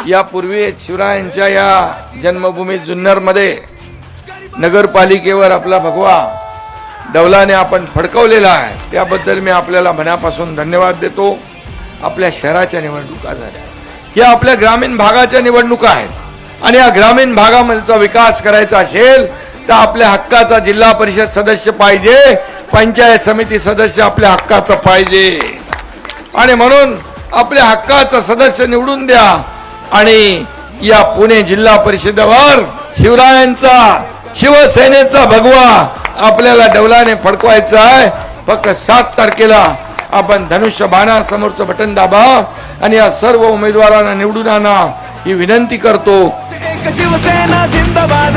यापूर्वी शिवरायांच्या या जन्मभूमी जुन्नरमध्ये नगरपालिकेवर आपला भगवा डौलाने आपण फडकवलेला आहे, त्याबद्दल मी आपल्याला मनापासून धन्यवाद देतो. आपल्या शहराच्या निवडणुका झाल्या, या आपल्या ग्रामीण भागाच्या निवडणुका आहेत आणि या ग्रामीण भागामधला विकास करायचा असेल तर आपल्या हक्काचा जिल्हा परिषद सदस्य पाहिजे, पंचायत समिती सदस्य आपल्या हक्काचा पाहिजे आणि म्हणून आपल्या हक्काचा सदस्य निवडून द्या आणि या पुणे जिल्हा परिषदेवर शिवरायांचा शिवसेनेचा भगवा आपल्याला डौलाने फडकवायचा आहे. फक्त 7 तारखेला आपण धनुष्य बाणासमोरचं बटन दाबा आणि या सर्व उमेदवारांना निवडून आणा ही विनंती करतो. शिवसेना जिंदाबाद.